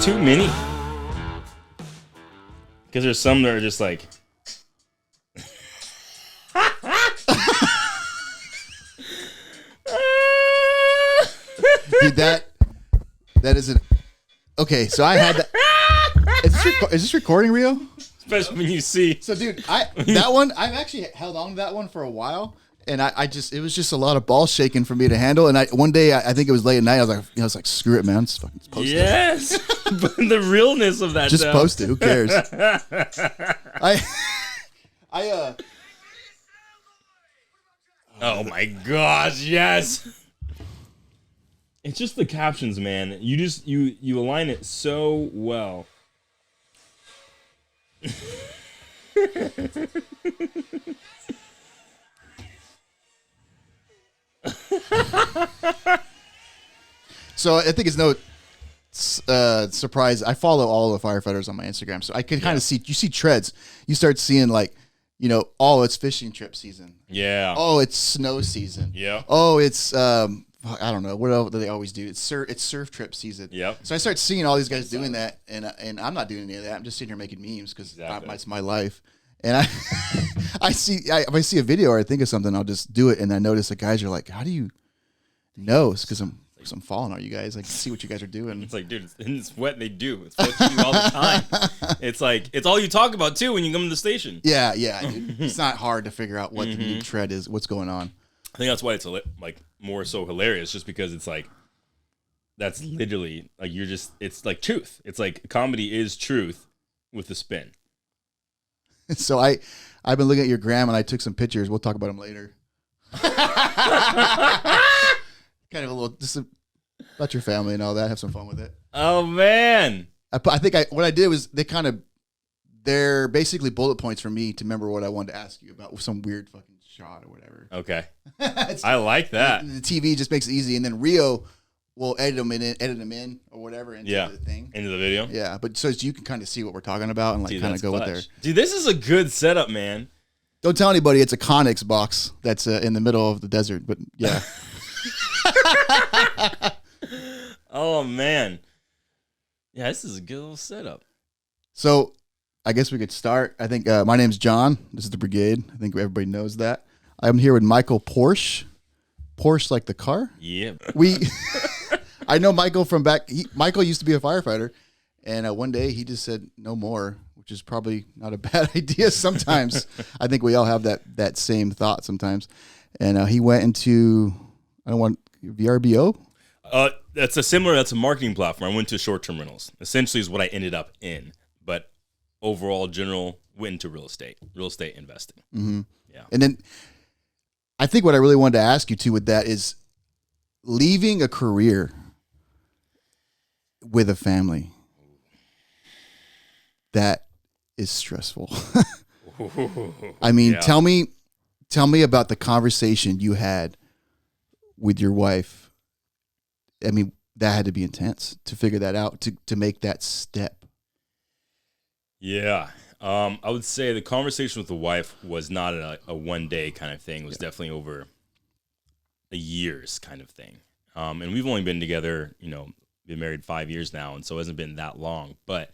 there's too many. Because there's some that are just like. Dude, that isn't okay. So I had that. Is this recording, Rio? Especially when you see. So, dude, that one I've actually held on to that one for a while, and it was just a lot of ball shaking for me to handle. And one day I think it was late at night. I was like, screw it, man, just fucking post it. Yes, but the realness of that. Just post it. Who cares? Oh my gosh, yes. It's just the captions, man. You align it so well. So I think it's no surprise. I follow all the firefighters on my Instagram, so I can kind of see. You see treads. You start seeing like, oh, it's fishing trip season. Yeah. Oh, it's snow season. Yeah. Oh, it's I don't know what else do they always do. It's surf trip season. Yep. So I start seeing all these guys doing that, and I'm not doing any of that. I'm just sitting here making memes because it's my life. And if I see a video or I think of something, I'll just do it. And I notice the guys are like, "How do you know?" It's because I'm following all you guys. I can see what you guys are doing. It's like, dude, it's what they do. It's what you do all the time. It's like it's all you talk about too when you come to the station. Yeah, dude. It's not hard to figure out what the new trend is, what's going on. I think that's why it's like more so hilarious, just because it's like that's literally like it's like truth. It's like comedy is truth with a spin. So I've been looking at your gram and I took some pictures. We'll talk about them later. Kind of a little just about your family and all that. Have some fun with it. Oh man! What I did was they're basically bullet points for me to remember what I wanted to ask you about with some weird fucking shot or whatever. Okay, I like that. The TV just makes it easy, and then Rio will edit them in or whatever into the thing, into the video. Yeah, but so you can kind of see what we're talking about and like kind of go with there. Dude, this is a good setup, man. Don't tell anybody it's a Connex box that's in the middle of the desert, but yeah. Oh man, yeah, this is a good little setup. So, I guess we could start. I think my name's John. This is the Brigade. I think everybody knows that. I'm here with Michael Porsche. Porsche like the car. Yeah. I know Michael from back. Michael used to be a firefighter, and one day he just said no more, which is probably not a bad idea. Sometimes I think we all have that same thought sometimes. And he went into VRBO. That's a marketing platform. I went to short-term rentals. Essentially, is what I ended up in. But overall, went into real estate investing. Mm-hmm. Yeah. And then I think what I really wanted to ask you too with that is leaving a career with a family. That is stressful. I mean, yeah. Tell me about the conversation you had with your wife. I mean, that had to be intense to figure that out, to make that step. Yeah. I would say the conversation with the wife was not a one-day kind of thing. It was definitely over a year's kind of thing. And we've only been together, been married 5 years now, and so it hasn't been that long. But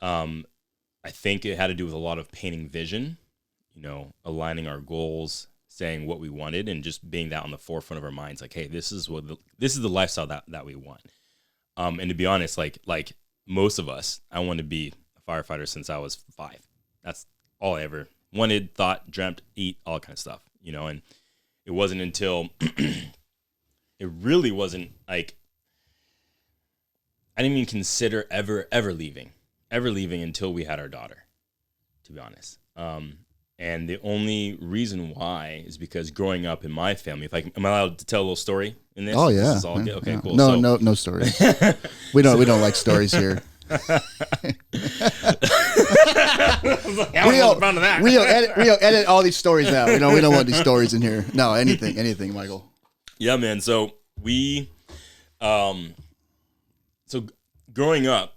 I think it had to do with a lot of painting vision, aligning our goals, saying what we wanted, and just being that on the forefront of our minds. Like, hey, this is the lifestyle that we want. And to be honest, like most of us, I wanted to be a firefighter since I was 5. That's all I ever wanted, thought, dreamt, eat, all kind of stuff, and it wasn't until it really wasn't like I didn't even consider ever leaving until we had our daughter, to be honest. And the only reason why is because growing up in my family, am I allowed to tell a little story in this? Oh yeah. This is all good? Okay, yeah. cool. No stories. we don't like stories here. Rio, edit all these stories out. We don't want these stories in here. No, anything, Michael. Yeah, man. So we, growing up,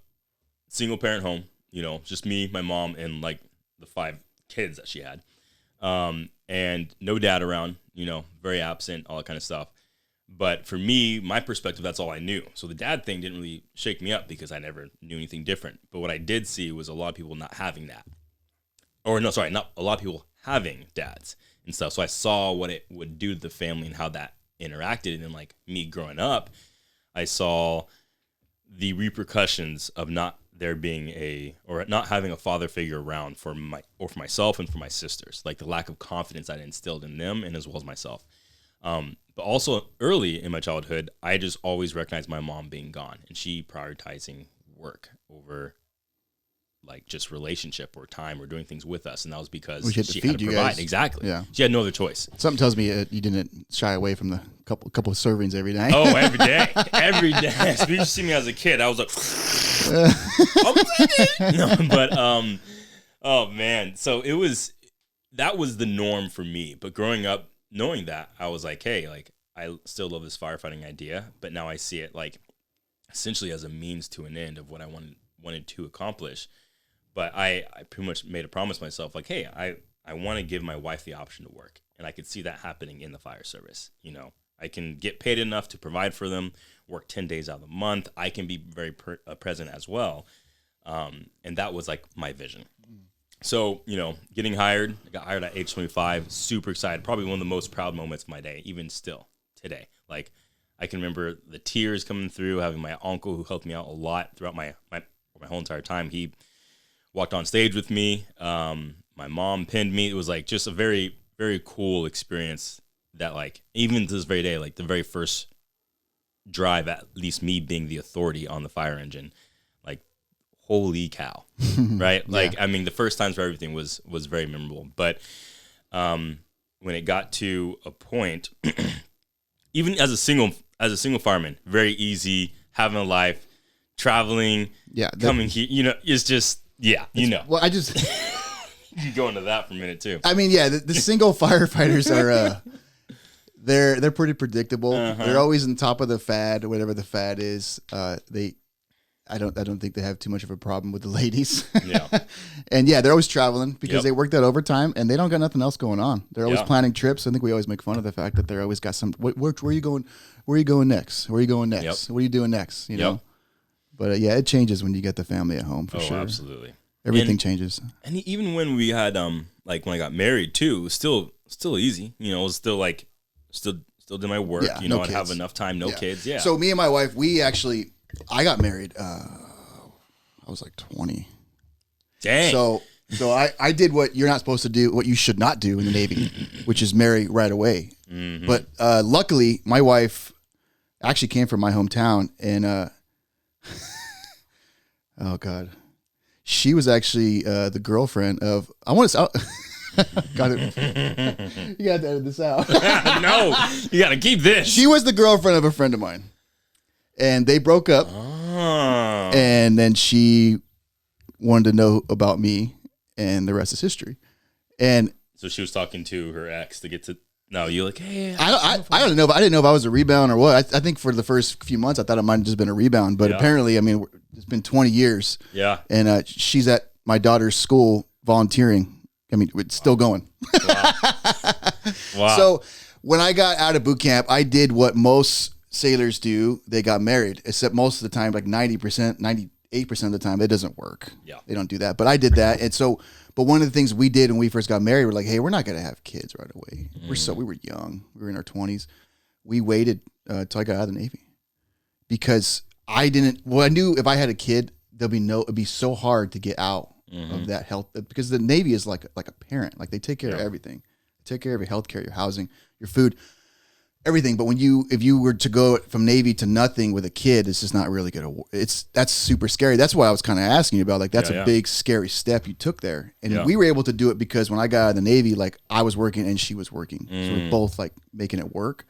single parent home, just me, my mom, and like the 5 kids that she had, and no dad around, very absent, all that kind of stuff. But for me, my perspective, that's all I knew. So the dad thing didn't really shake me up because I never knew anything different. But what I did see was a lot of people not having that. Or no, sorry, not a lot of people having dads and stuff. So I saw what it would do to the family and how that interacted. And then like me growing up, I saw the repercussions of not there being or not having a father figure around for myself and for my sisters, like the lack of confidence I instilled in them and as well as myself. But also early in my childhood, I just always recognized my mom being gone and she prioritizing work over like just relationship or time or doing things with us. And that was because she had to provide. Exactly. Yeah. She had no other choice. Something tells me you didn't shy away from the couple of servings every night. Oh, every day. Every day. So you see me as a kid, I was like, no, but, oh man. So that was the norm for me. But growing up, knowing that, I was like, hey, like I still love this firefighting idea, but now I see it like essentially as a means to an end of what I wanted to accomplish. But I pretty much made a promise myself, like, hey, I want to give my wife the option to work. And I could see that happening in the fire service. You know, I can get paid enough to provide for them, work 10 days out of the month. I can be very present as well. And that was like my vision. So, you know, getting hired, I got hired at age 25, super excited. Probably one of the most proud moments of my day, even still today. Like, I can remember the tears coming through, having my uncle who helped me out a lot throughout my whole entire time. He walked on stage with me. My mom pinned me. It was like just a very, very cool experience that like, even to this very day, like the very first drive, at least me being the authority on the fire engine, like, holy cow, right? Like, I mean, the first times for everything was very memorable. But when it got to a point, even as a single fireman, very easy, having a life, traveling, coming here, you know, it's just, you know. Well, I just... You can go into that for a minute too. I mean, yeah, the single firefighters are, they're pretty predictable. Uh-huh. They're always on top of the fad, whatever the fad is. I don't think they have too much of a problem with the ladies. Yeah. And yeah, they're always traveling because they work that overtime and they don't got nothing else going on. They're always planning trips. I think we always make fun of the fact that they're always got some, where are you going? Where are you going next? Where are you going next? What are you doing next? You know? But yeah, it changes when you get the family at home for sure. Absolutely. Everything changes. And even when we had, like when I got married too, it was still easy. You know, it was still like, still did my work, you know, I'd have enough time, no kids. Yeah. So me and my wife, I got married, I was like 20. Dang. So I did what you're not supposed to do, what you should not do in the Navy, which is marry right away. Mm-hmm. But luckily, my wife actually came from my hometown, and oh God, she was actually the girlfriend of. I want to. Got it. You got to edit this out. No, you got to keep this. She was the girlfriend of a friend of mine, and they broke up. Oh. And then she wanted to know about me, and the rest is history. And so she was talking to her ex to get to. No, you're like, hey. I don't know. I didn't know if I was a rebound or what. I think for the first few months, I thought it might have just been a rebound. But apparently, I mean, it's been 20 years. Yeah. And she's at my daughter's school volunteering. I mean, it's still going. Wow. Wow. So when I got out of boot camp, I did what most sailors do. They got married, except most of the time, like 90%, 98% of the time, it doesn't work. Yeah. They don't do that. But I did that. And so, but one of the things we did when we first got married, we're like, hey, we're not going to have kids right away. We were young. We were in our 20s. We waited till I got out of the Navy because I knew if I had a kid, it'd be so hard to get out of that health, because the Navy is like a parent. Like they take care of everything. They take care of your health care, your housing, your food, everything. But if you were to go from Navy to nothing with a kid, it's just not really going to, that's super scary. That's why I was kind of asking you about, like, that's a big, scary step you took there. And we were able to do it because when I got out of the Navy, like I was working and she was working. So we're both like making it work.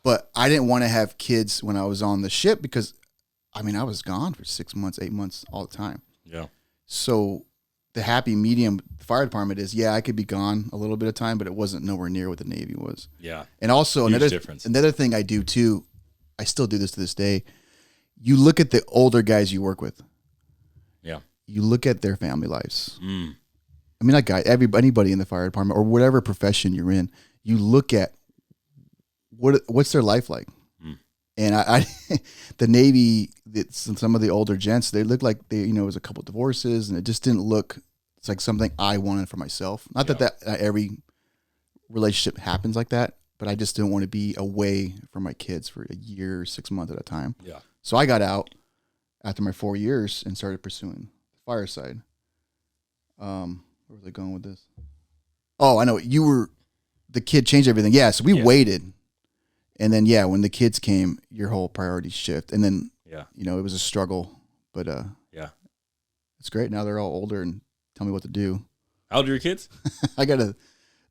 But I didn't want to have kids when I was on the ship because, I mean, I was gone for 6 months, 8 months all the time. Yeah. So the happy medium fire department is, I could be gone a little bit of time, but it wasn't nowhere near what the Navy was. Yeah. And also another thing I do too, I still do this to this day. You look at the older guys you work with. Yeah. You look at their family lives. I mean, not anybody in the fire department or whatever profession you're in, you look at what's their life like? And I the Navy, some of the older gents, they looked like it was a couple divorces, and it just didn't look. It's like something I wanted for myself. Not that every relationship happens like that, but I just didn't want to be away from my kids for a year, 6 months at a time. Yeah. So I got out after my 4 years and started pursuing the fire side. Where was I going with this? Oh, I know. The kid changed everything. Yeah, so we waited. And then, when the kids came, your whole priorities shift. And then, it was a struggle. But, it's great. Now they're all older and tell me what to do. How old are your kids? I got a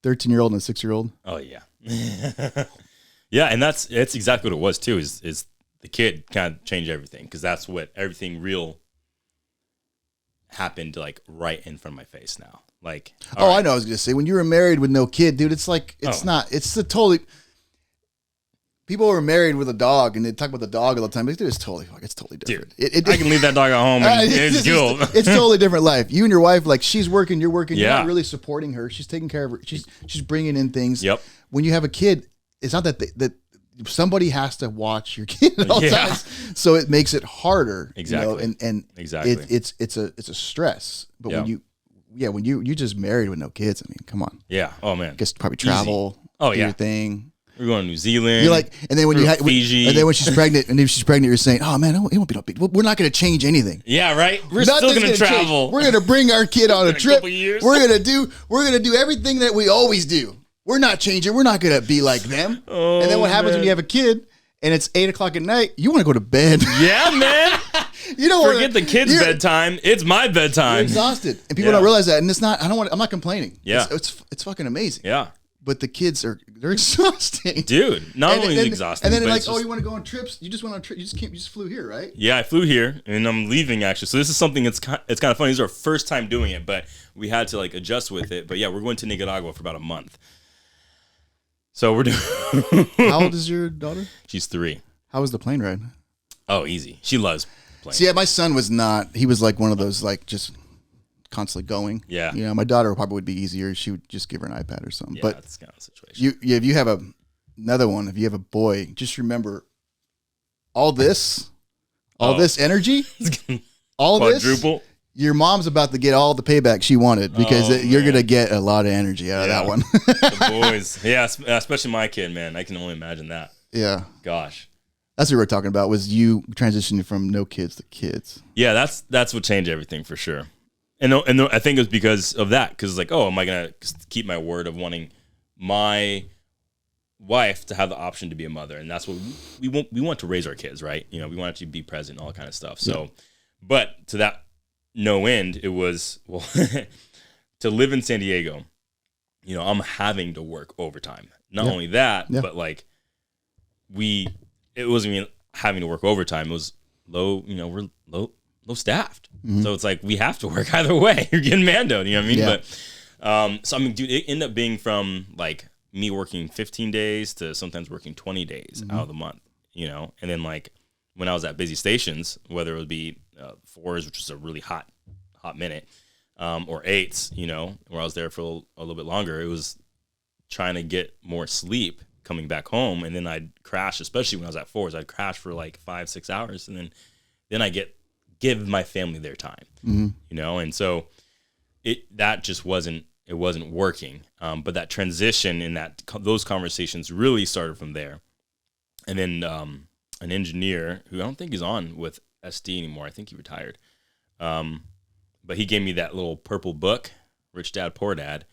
13-year-old and a 6-year-old. Oh, yeah. Yeah, and that's exactly what it was, too, is the kid kind of changed everything. Because that's what everything real happened, like, right in front of my face now. Like, I know. I was going to say, when you were married with no kid, dude, it's like, it's the totally... People who are married with a dog and they talk about the dog all the time. Like, dude, it's totally different. Dude, I can leave that dog at home and it's cool. It's totally different life. You and your wife, like, she's working, you're working. You're not really supporting her. She's taking care of her. She's bringing in things. Yep. When you have a kid, it's not that somebody has to watch your kid at all times. So it makes it harder. Exactly. And exactly. It's a stress. But when you just married with no kids, I mean, come on. Yeah. Oh man. Guess probably travel. Easy. Oh do your thing. We're going to New Zealand. You're like, and then when Fiji, and then when she's pregnant, you're saying, "Oh man, it won't be no big. We're not going to change anything." Yeah, right. We're still going to travel. Change. We're going to bring our kid on a trip. We're going to do everything that we always do. We're not changing. We're not going to be like them. Oh, and then what happens when you have a kid and it's 8:00 at night? You want to go to bed. Yeah, man. You don't forget the kids' bedtime. It's my bedtime. You're exhausted, and people don't realize that. And it's not. I'm not complaining. Yeah, it's fucking amazing. Yeah. But the kids they're exhausting. Dude, not only exhausting. And then they're like, you want to go on trips? You just went on trip. You just flew here, right? Yeah, I flew here and I'm leaving actually. So this is something it's kind of funny. This is our first time doing it, but we had to like adjust with it. But yeah, we're going to Nicaragua for about a month. So we're doing How old is your daughter? She's 3. How was the plane ride? Oh, easy. She loves planes. See, yeah, my son was not. He was like one of those like just constantly going. Yeah. My daughter probably would be easier. She would just give her an iPad or something. Yeah, but that's kind of the situation. If you have another one, if you have a boy, just remember all this energy, all quadruple. This. Your mom's about to get all the payback she wanted because you're going to get a lot of energy out of that one. The boys. Yeah, especially my kid, man. I can only imagine that. Yeah. Gosh. That's what we were talking about was you transitioning from no kids to kids. Yeah, that's what changed everything for sure. And I think it was because of that. Because it's like, oh, am I going to keep my word of wanting my wife to have the option to be a mother? And that's what we want to raise our kids, right? We want to be present and all that kind of stuff. So, but to that no end, it was, well, to live in San Diego, I'm having to work overtime. Not only that, but like it wasn't even having to work overtime. It was low, we're low staffed. Mm-hmm. So it's like, we have to work either way. You're getting mandoed, you know what I mean? Yeah. But, so I mean, dude, it ended up being from like me working 15 days to sometimes working 20 days out of the month, and then like when I was at busy stations, whether it would be 4s, which is a really hot minute, or 8s, where I was there for a little bit longer, it was trying to get more sleep coming back home. And then I'd crash, especially when I was at 4s, I'd crash for like 5-6 hours. And then I give my family their time, and so that just wasn't working. But that transition and those conversations really started from there. And then an engineer who I don't think is on with SD anymore. I think he retired. But he gave me that little purple book, Rich Dad, Poor Dad.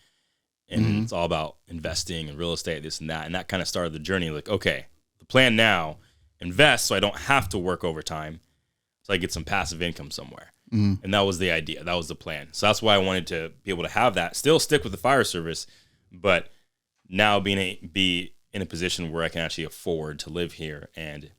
And it's all about investing and real estate, this and that. And that kind of started the journey. Like, okay, the plan now, invest so I don't have to work overtime, so I get some passive income somewhere. And that was the idea. That was the plan. So that's why I wanted to be able to have that, still stick with the fire service, but now be in a position where I can actually afford to live here and,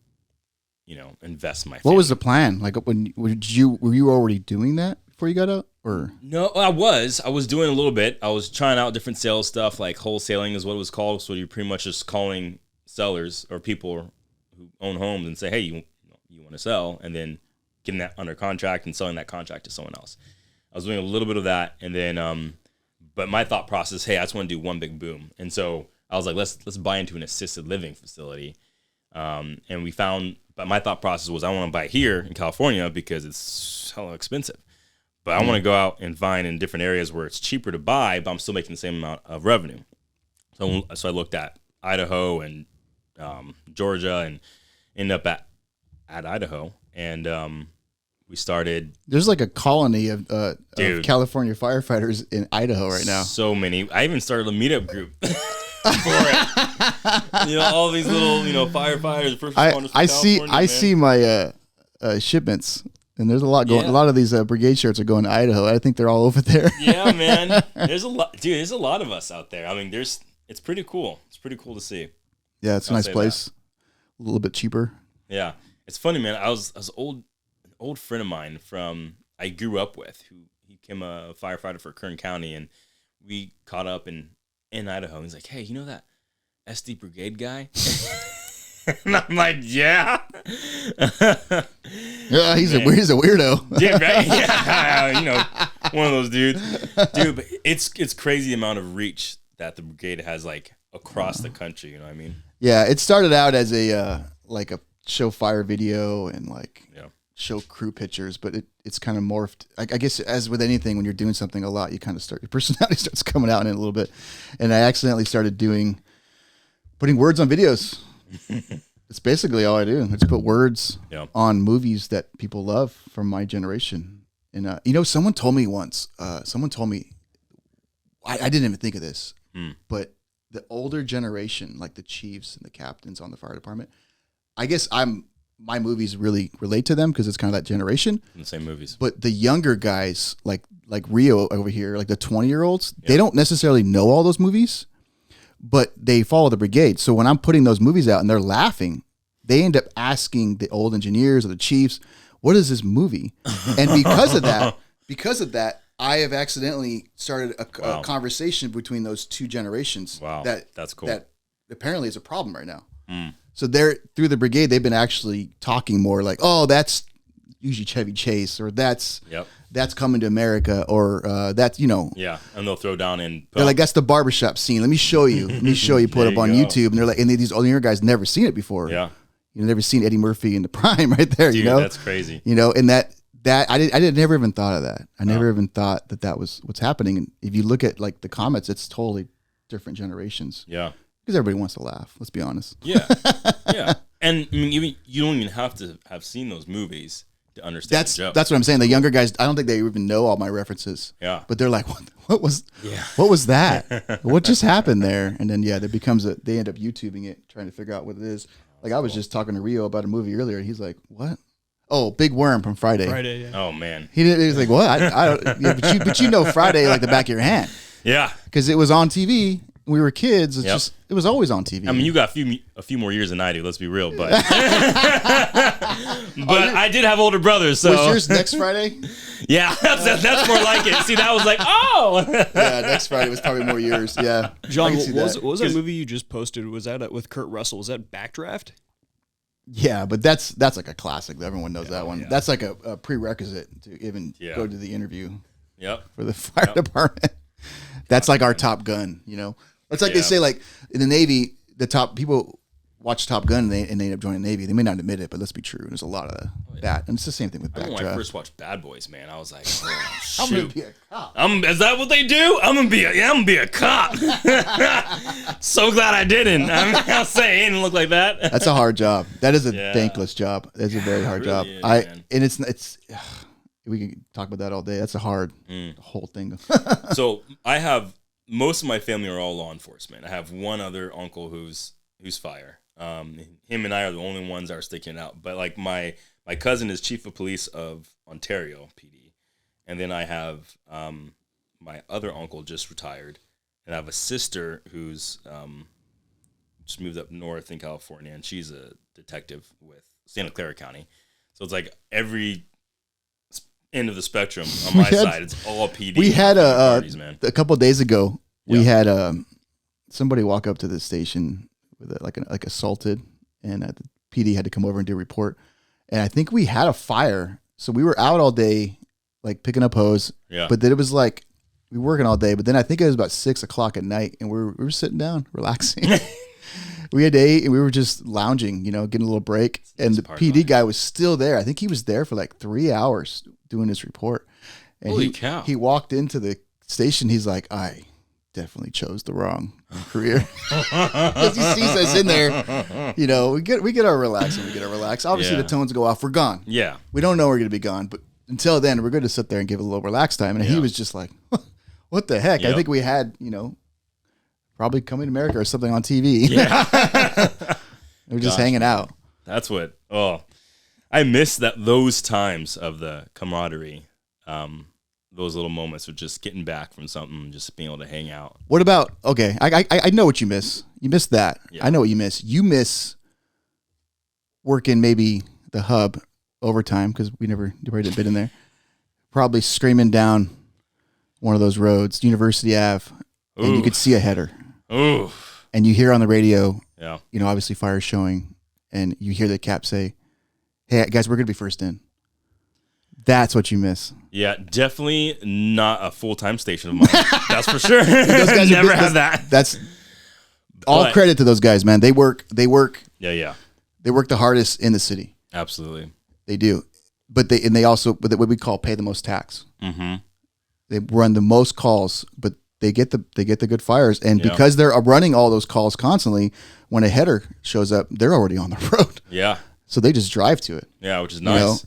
invest my family. What was the plan? Like were you already doing that before you got out? Or no, I was doing a little bit. I was trying out different sales stuff, like wholesaling is what it was called. So you're pretty much just calling sellers or people who own homes and say, hey, you want to sell, and then getting that under contract and selling that contract to someone else. I was doing a little bit of that, and then but my thought process, hey, I just want to do one big boom. And so I was like, let's buy into an assisted living facility. And we found, but my thought process was I want to buy here in California because it's hella expensive. But I want to go out and find in different areas where it's cheaper to buy, but I'm still making the same amount of revenue. So I looked at Idaho and Georgia and ended up at Idaho. And we started. There's like a colony of California firefighters in Idaho right now. So many. I even started a meetup group for it. All these little, firefighters, first responders. I see my shipments. And there's a lot going. Yeah. A lot of these brigade shirts are going to Idaho. I think they're all over there. Yeah, man. There's a lot, dude. There's a lot of us out there. I mean, it's pretty cool. It's pretty cool to see. Yeah, it's a nice place. A little bit cheaper. Yeah, it's funny, man. I was an old friend of mine I grew up with who he became a firefighter for Kern County, and we caught up in Idaho. He's like, hey, you know that SD Brigade guy? And I'm like, yeah. Yeah, he's a weirdo. Yeah, right? Yeah, one of those dudes. Dude, but it's crazy the amount of reach that the brigade has, like, across the country, you know what I mean? Yeah, it started out as a show fire video and show crew pictures, but it's kind of morphed. I guess as with anything, when you're doing something a lot, you kind of your personality starts coming out in it a little bit. And I accidentally started putting words on videos. It's basically all I do. I just put words on movies that people love from my generation. And someone told me once. I didn't even think of this, but the older generation, like the chiefs and the captains on the fire department, I guess my movies really relate to them because it's kind of that generation. The same movies. But the younger guys, like Rio over here, like the 20-year-olds, they don't necessarily know all those movies, but they follow the brigade. So when I'm putting those movies out and they're laughing, they end up asking the old engineers or the chiefs, what is this movie? And because of that, I have accidentally started a conversation between those two generations. Wow, that's cool. That apparently is a problem right now. So through the brigade, they've been actually talking more like, oh, that's usually Chevy Chase, or that's Coming to America, or that's Yeah, and they'll throw down in. They're like, that's the barbershop scene. Let me show you. Put it up on YouTube, and they're like, and these older guys never seen it before. Yeah, never seen Eddie Murphy in the prime right there. Dude, that's crazy. And that I never even thought of that. I never even thought that was what's happening. And if you look at like the comments, it's totally different generations. Yeah. Because everybody wants to laugh. Let's be honest. Yeah, yeah, and I mean, you don't even have to have seen those movies to understand the joke. That's what I'm saying. The younger guys, I don't think they even know all my references. Yeah, but they're like, what was that? What just happened there? And then there becomes they end up YouTubing it, trying to figure out what it is. Like I was just talking to Rio about a movie earlier, and he's like, "What? Oh, Big Worm from Friday." Friday. Yeah. Oh man, he was like, "What? I don't." Yeah, but you know Friday like the back of your hand. Yeah, because it was on TV. We were kids. It's just it was always on TV. I mean, you got a few more years than I do. Let's be real, but I did have older brothers. So was yours next Friday? Yeah, that's more like it. See, that was like, oh, yeah. Next Friday was probably more years. Yeah, John, what was that movie you just posted? Was that with Kurt Russell? Was that Backdraft? Yeah, but that's like a classic. Everyone knows that one. Yeah. That's like a prerequisite to even go to the interview. Yep. For the fire department. That's like our Top Gun. It's like they say, like in the Navy, the top people watch Top Gun and they end up joining the Navy. They may not admit it, but let's be true. There's a lot of that, and it's the same thing with Backdraft. When I first watched Bad Boys, man, I was like, oh, shoot. I'm gonna be a cop. Is that what they do? I'm gonna be a cop. So glad I didn't. I'll say it didn't look like that. That's a hard job. That is a thankless job. That's a very hard job. Is, and it's. We can talk about that all day. That's a hard whole thing. So I have. Most of my family are all law enforcement. I have one other uncle who's fire. Him and I are the only ones that are sticking it out. But like my cousin is chief of police of Ontario PD, and then I have my other uncle just retired, and I have a sister who's just moved up north in California, and she's a detective with Santa Clara County. So it's like every end of the spectrum on my side. It's all PD. We had parties, man. A couple of days ago. We had somebody walk up to the station with like assaulted, and the PD had to come over and do a report. And I think we had a fire, so we were out all day, like picking up hose. Yeah. But then it was like we were working all day. But then I think it was about 6:00 at night, and we were sitting down, relaxing. we had to eat, and we were just lounging, getting a little break. And the PD guy was still there. I think he was there for like 3 hours doing his report. And Holy cow. He walked into the station. He's like, I definitely chose the wrong career. Because he sees us in there. We get our relax and we get our relax. Obviously, the tones go off. We're gone. Yeah. We don't know we're going to be gone. But until then, we're going to sit there and give it a little relax time. And he was just like, what the heck? Yep. I think we had, probably Coming to America or something on TV. Yeah. We're just hanging out. That's what, I miss those times of the camaraderie. Those little moments of just getting back from something, just being able to hang out. What about, okay, I know what you miss. You miss that. Yeah. I know what you miss. You miss working maybe the hub overtime because we never did been in there. Probably screaming down one of those roads, University Ave, and you could see a header. Ooh. And you hear on the radio, yeah, obviously fire showing, and you hear the cap say, hey, guys, we're going to be first in. That's what you miss. Yeah, definitely not a full-time station of mine. That's for sure. Those guys never had that. That's all credit to those guys, man. They work. Yeah. They work the hardest in the city. Absolutely. They do. But they also what we call pay the most tax. Mm-hmm. They run the most calls, but they get the good fires, and because they're running all those calls constantly, when a header shows up, they're already on the road. Yeah. So they just drive to it. Yeah, which is nice.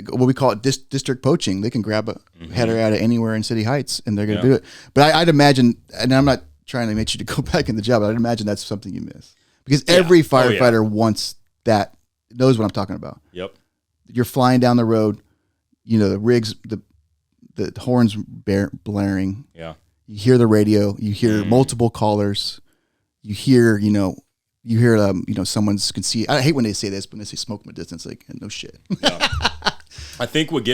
What we call it district poaching. They can grab a header out of anywhere in City Heights, and they're going to do it. But I'd imagine, and I'm not trying to make you to go back in the job, but I'd imagine that's something you miss. Because every firefighter wants that, knows what I'm talking about. Yep. You're flying down the road, the rigs, the horns blaring. Yeah. You hear the radio. You hear multiple callers. You hear, someone's can see. I hate when they say this, but when they say smoke from a distance, like, no shit. Yeah. I think what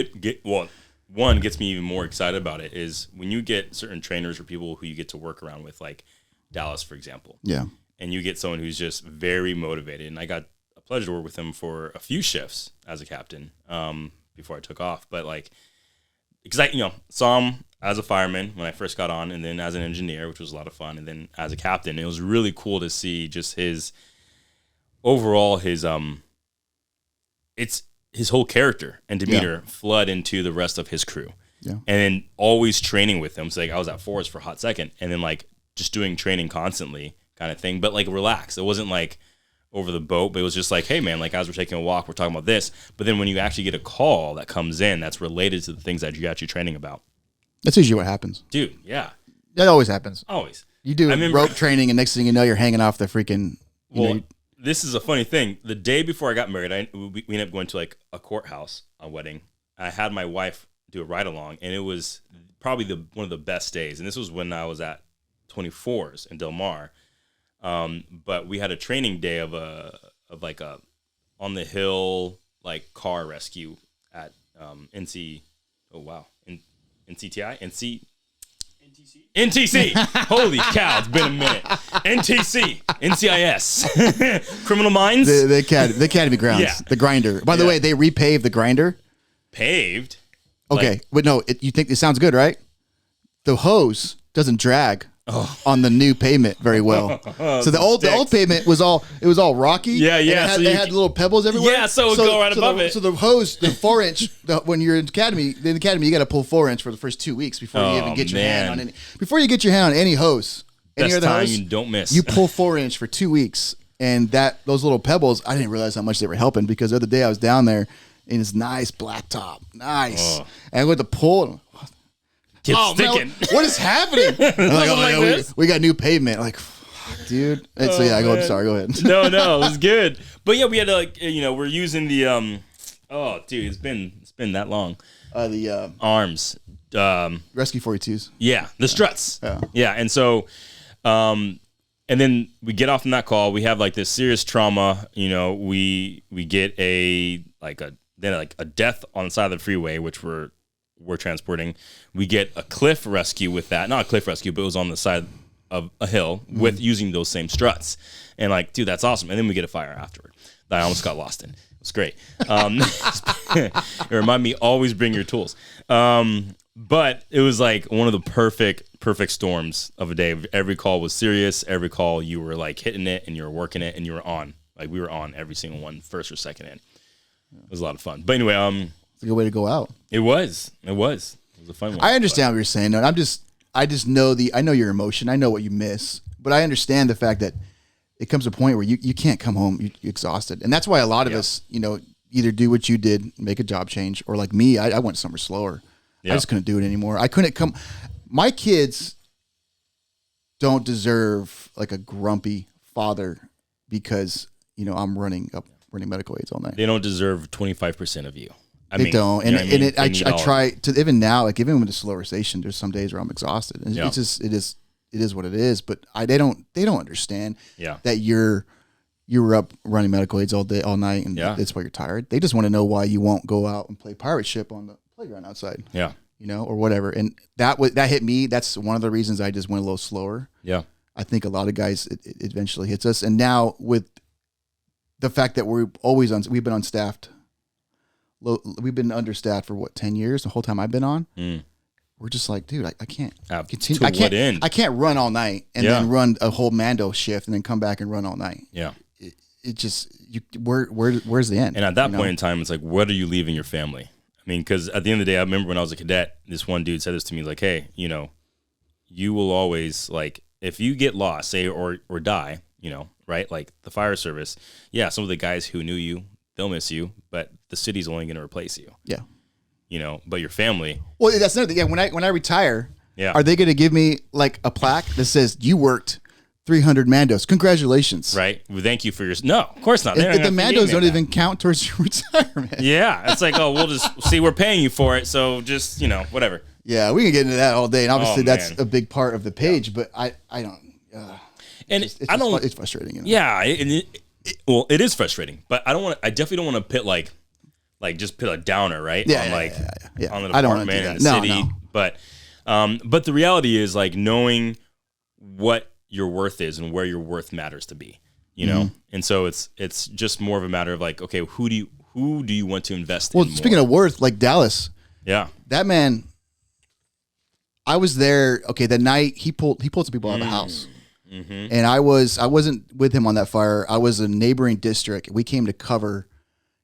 one gets me even more excited about it is when you get certain trainers or people who you get to work around with, like Dallas, for example. Yeah. And you get someone who's just very motivated. And I got a pleasure to work with him for a few shifts as a captain before I took off. But because I saw him as a fireman when I first got on, and then as an engineer, which was a lot of fun, and then as a captain. It was really cool to see just his whole character and demeanor flood into the rest of his crew. Yeah. And then always training with him. So I was at Forest for a hot second, and then just doing training constantly kind of thing, but relaxed. It wasn't over the boat, but it was just hey man, as we're taking a walk, we're talking about this. But then when you actually get a call that comes in that's related to the things that you're actually training about. That's usually what happens. Dude, yeah. That always happens. Always. You do rope training, and next thing you know, you're hanging off the freaking... This is a funny thing. The day before I got married, we ended up going to a courthouse, a wedding. I had my wife do a ride-along, and it was probably one of the best days. And this was when I was at 24s in Del Mar. But we had a training day of a on the hill car rescue at NC. Oh wow, NTC. Holy cow, it's been a minute. NCIS. Criminal Minds. The Academy grounds. Yeah. The grinder. By the way, they repaved the grinder. Paved. Okay, but no, you think it sounds good, right? The hose doesn't drag on the new pavement very well. So the old pavement was all rocky. Yeah. It had little pebbles everywhere. Yeah, so it would go right above it. So the hose, the 4-inch, when you're in the academy, you got to pull 4-inch for the first 2 weeks before you even get your hand on any. Before you get your hand on any hose, any other hose, you don't miss. You pull 4-inch for 2 weeks, and those little pebbles, I didn't realize how much they were helping because the other day I was down there in this nice black top, and I went to pull. Sticking. Man, what is happening? We got new pavement. Dude. And so I'm sorry. Go ahead. No, it was good. But yeah, we had to we're using the it's been that long. The arms. Rescue 42s. Yeah, the struts. Yeah, and so, and then we get off from that call. We have this serious trauma. We get a death on the side of the freeway, which we're transporting. We get a cliff rescue with that. Not a cliff rescue, but it was on the side of a hill with using those same struts. And dude, that's awesome. And then we get a fire afterward that I almost got lost in. It was great. It reminded me, always bring your tools. But it was like one of the perfect storms of a day. Every call was serious. Every call you were like hitting it and you were working it and you were on. Like we were on every single one, first or second in. It was a lot of fun. But anyway, it's a good way to go out. It was a fun one. I understand what you're saying. No, I just know I know your emotion. I know what you miss, but I understand the fact that it comes to a point where you can't come home, you're exhausted. And that's why a lot of us, either do what you did, make a job change, or like me, I went somewhere slower. I just couldn't do it anymore. I couldn't come. My kids don't deserve like a grumpy father because, I'm running medical aids all night. They don't deserve 25% of you. They don't. And I try to, even now, like even with the slower station, there's some days where I'm exhausted. And it's just, it is what it is. But they don't understand that you were up running medical aids all day, all night, and that's why you're tired. They just want to know why you won't go out and play pirate ship on the playground outside. Yeah. Or whatever. And that hit me. That's one of the reasons I just went a little slower. Yeah. I think a lot of guys, it eventually hits us. And now with the fact that we've been unstaffed. We've been understaffed for 10 years, the whole time I've been on. We're just like, dude, I can't continue. I can't run all night and then run a whole Mando shift and then come back and run all night. Yeah. It just, where's the end? And at that point in time, it's like, what are you leaving your family? I mean, because at the end of the day, I remember when I was a cadet, this one dude said this to me, like, hey, you will always, like, if you get lost, say, or die, right? Like the fire service. Yeah. Some of the guys who knew you, they'll miss you, but the city's only going to replace you. Yeah. But your family. Well, that's another thing. Yeah. When I retire, are they going to give me like a plaque that says you worked 300 Mandos? Congratulations. Right. Well, thank you for your. No, of course not. The Mandos don't even count towards your retirement. Yeah. It's like, oh, we'll just see. We're paying you for it. So just, whatever. Yeah. We can get into that all day. And obviously that's a big part of the page, but I don't. It's frustrating. Yeah. It is frustrating, but I definitely don't want to pit like just put a downer, right? Yeah, on the department and the city. No. But the reality is like knowing what your worth is and where your worth matters to be, And so it's just more of a matter of like, okay, who do you want to invest in? Well, speaking of worth, like Dallas. Yeah. That man, I was there, okay, that night he pulled some people out of the house. Mm-hmm. And I wasn't with him on that fire. I was a neighboring district. We came to cover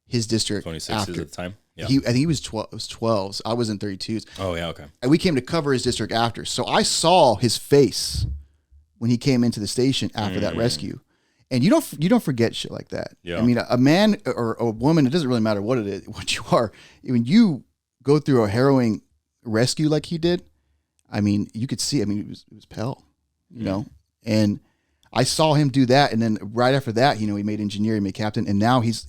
his district 26s after. At the time. Yeah. I think he was 12. It was 12s. I was in 32s. Oh yeah, okay. And we came to cover his district after. So I saw his face when he came into the station after that rescue. And you don't forget shit like that. Yeah. I mean, a man or a woman, it doesn't really matter what it is, what you are. When you go through a harrowing rescue like he did, I mean, you could see. I mean, it was pale, And I saw him do that, and then right after that, he made engineer, he made captain, and now he's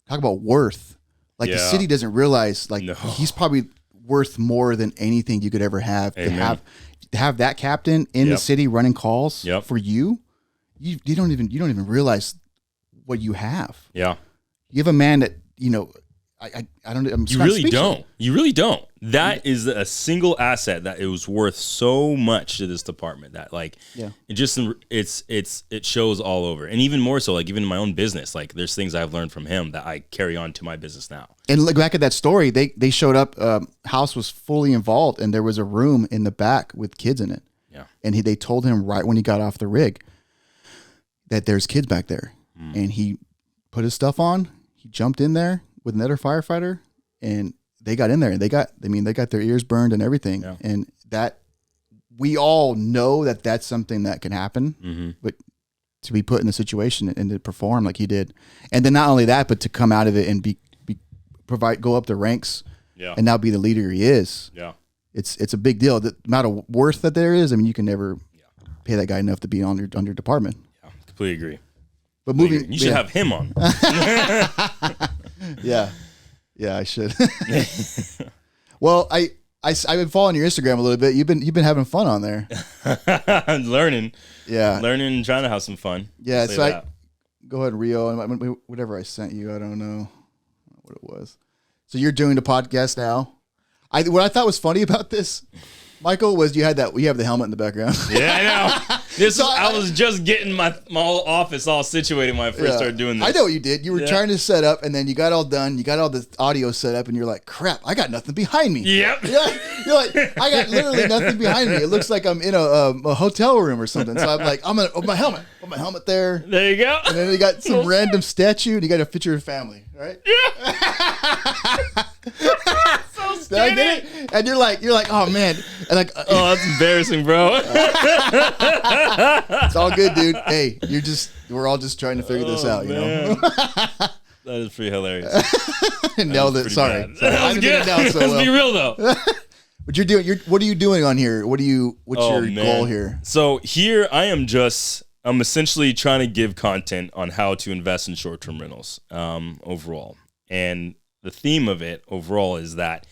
talk about worth. Like the city doesn't realize, like he's probably worth more than anything you could ever have. Amen. To have that captain in the city running calls for you. You don't even realize what you have. Yeah, you have a man that I don't. You really don't. That is a single asset that it was worth so much to this department that it shows all over, and even more so, like even in my own business, like there's things I've learned from him that I carry on to my business now. And look back at that story. They showed up. House was fully involved, and there was a room in the back with kids in it. Yeah, and they told him right when he got off the rig that there's kids back there, and he put his stuff on. He jumped in there with another firefighter, and they got in there, and they got their ears burned and everything. Yeah. And that we all know that that's something that can happen, but to be put in the situation and to perform like he did, and then not only that, but to come out of it and go up the ranks, and now be the leader he is. Yeah, it's a big deal. The amount of worth that there is. I mean, you can never pay that guy enough to be on your department. Yeah, completely agree. But moving, you should have him on. Yeah, I should. Well, I've been following your Instagram a little bit. You've been having fun on there. Learning. Yeah, learning and trying to have some fun. Yeah, so go ahead, Rio, and whatever I sent you, I don't know what it was. So you're doing the podcast now. What I thought was funny about this, Michael, was you have the helmet in the background. Yeah, I know. I was just getting my whole office all situated when I first started doing this. I know what you did. You were trying to set up, and then you got all done. You got all the audio set up, and you're like, crap, I got nothing behind me. Yep. You're like, I got literally nothing behind me. It looks like I'm in a hotel room or something. So I'm like, I'm going to put my helmet there. There you go. And then you got some random statue, and you got a picture of family, right? Yeah. So Did I get it? And you're like, oh man, and like, oh, that's embarrassing, bro. It's all good, dude. Hey, we're all just trying to figure this out, you know. That is pretty hilarious. Nailed it. Sorry. That was good. Let's be real though. What you're doing? What are you doing on here? What's your goal here? So here I'm essentially trying to give content on how to invest in short-term rentals overall, and the theme of it overall is that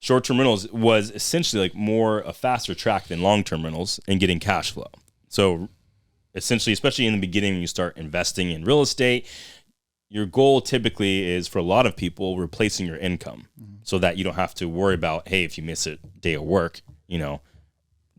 short-term rentals was essentially like more a faster track than long-term rentals in getting cash flow. So essentially, especially in the beginning, when you start investing in real estate, your goal typically is, for a lot of people, replacing your income so that you don't have to worry about, hey, if you miss a day of work, the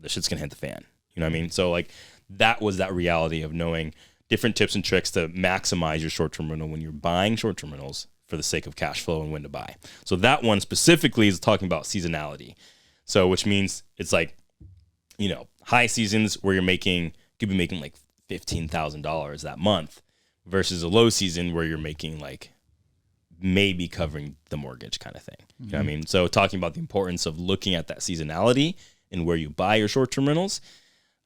shit's gonna hit the fan. You know what I mean? So like that was that reality of knowing different tips and tricks to maximize your short-term rental when you're buying short-term rentals for the sake of cash flow and when to buy. So that one specifically is talking about seasonality. So which means it's like, high seasons where could be making like $15,000 that month versus a low season where you're making like maybe covering the mortgage kind of thing. You know what I mean? So talking about the importance of looking at that seasonality and where you buy your short-term rentals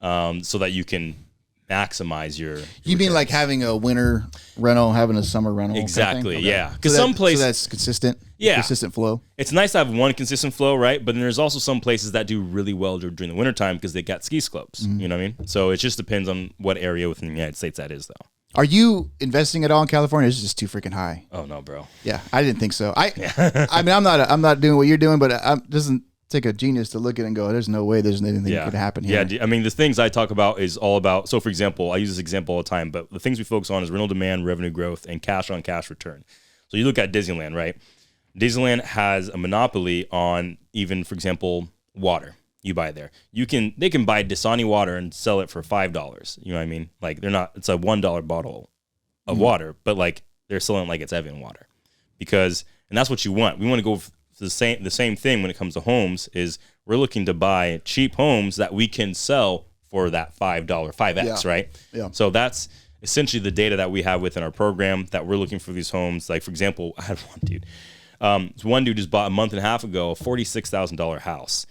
so that you can maximize your you mean like having a winter rental, having a summer rental? Exactly, kind of yeah. Because some places... So that's consistent? Yeah. Consistent flow? It's nice to have one consistent flow, right? But then there's also some places that do really well during the wintertime because they got ski slopes. You know what I mean? So it just depends on what area within the United States that is, though. Are you investing at all in California? It's just too freaking high. Oh, no, bro. Yeah, I didn't think so. I mean, I'm not doing what you're doing, but it doesn't take a genius to look at it and go, there's no way there's anything that could happen here. Yeah, I mean, the things I talk about is all about, so for example, I use this example all the time, but the things we focus on is rental demand, revenue growth, and cash on cash return. So you look at Disneyland, right? Disneyland has a monopoly on even, for example, water. You buy there. They can buy Dasani water and sell it for $5. You know what I mean? Like it's a $1 bottle of water, but like they're selling it like it's Evian water and that's what you want. We want to go the same thing when it comes to homes is we're looking to buy cheap homes that we can sell for that $5, right? Yeah. So that's essentially the data that we have within our program that we're looking for these homes. Like, for example, I had one dude. One dude just bought a month and a half ago a $46,000 house,